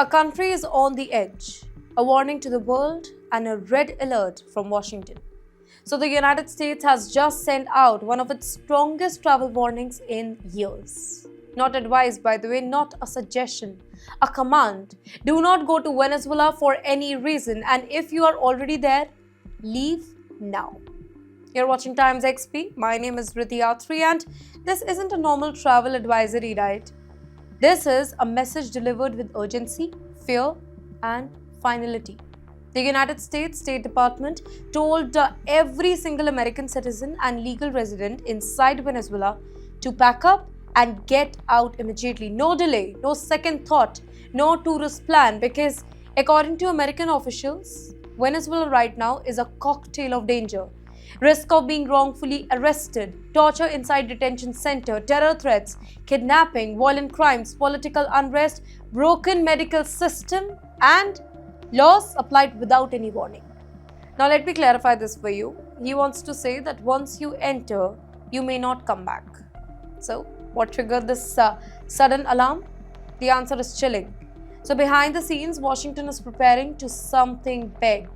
A country is on the edge, a warning to the world, and a red alert from Washington. So, the United States has just sent out one of its strongest travel warnings in years. Not advice, by the way, not a suggestion, a command. Do not go to Venezuela for any reason, and if you are already there, leave now. You're watching Times XP. My name is Rithi Athri, and this isn't a normal travel advisory, right? This is a message delivered with urgency, fear, and finality. The United States State Department told every single American citizen and legal resident inside Venezuela to pack up and get out immediately. No delay, no second thought, no tourist plan, because according to American officials, Venezuela right now is a cocktail of danger. Risk of being wrongfully arrested, torture inside detention center, terror threats, kidnapping, violent crimes, political unrest, broken medical system, and laws applied without any warning. Now let me clarify this for you. He wants to say that once you enter, you may not come back. So what triggered this sudden alarm? The answer is chilling. So behind the scenes, Washington is preparing to something big.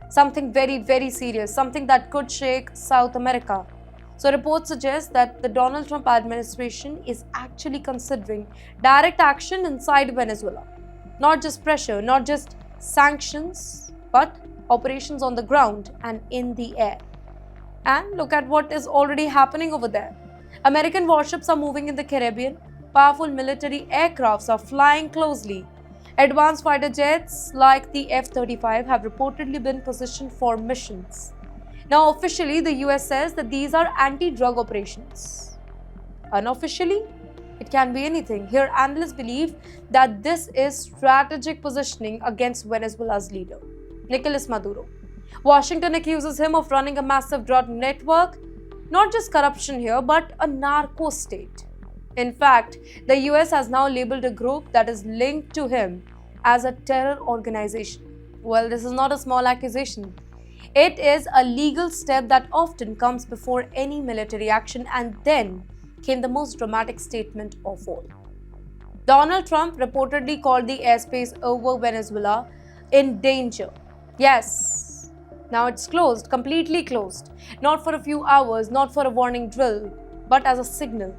Something very, very serious, something that could shake South America. So reports suggest that the Donald Trump administration is actually considering direct action inside Venezuela. Not just pressure, not just sanctions, but operations on the ground and in the air. And look at what is already happening over there. American warships are moving in the Caribbean. Powerful military aircrafts are flying closely. Advanced fighter jets like the F-35 have reportedly been positioned for missions. Now, officially, the US says that these are anti-drug operations. Unofficially, it can be anything. Here, analysts believe that this is strategic positioning against Venezuela's leader, Nicolas Maduro. Washington accuses him of running a massive drug network, not just corruption here, but a narco state. In fact, the US has now labeled a group that is linked to him as a terror organization. Well, this is not a small accusation. It is a legal step that often comes before any military action, and then came the most dramatic statement of all. Donald Trump reportedly called the airspace over Venezuela in danger. Yes, now it's closed, completely closed. Not for a few hours, not for a warning drill, but as a signal.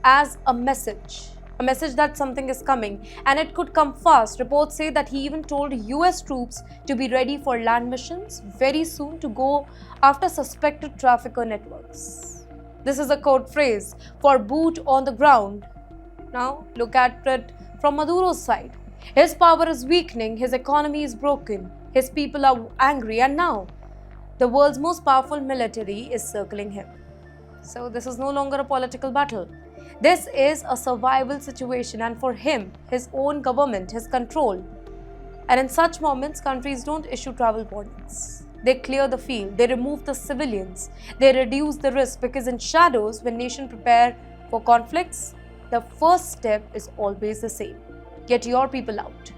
As a message that something is coming, and it could come fast. Reports say that he even told US troops to be ready for land missions very soon to go after suspected trafficker networks. This is a code phrase for boot on the ground. Now look at it from Maduro's side. His power is weakening, his economy is broken, his people are angry, and now the world's most powerful military is circling him. So this is no longer a political battle. This is a survival situation, and for him, his own government, his control. And in such moments, countries don't issue travel warnings. They clear the field, they remove the civilians, they reduce the risk, because in shadows, when nations prepare for conflicts, the first step is always the same: get your people out.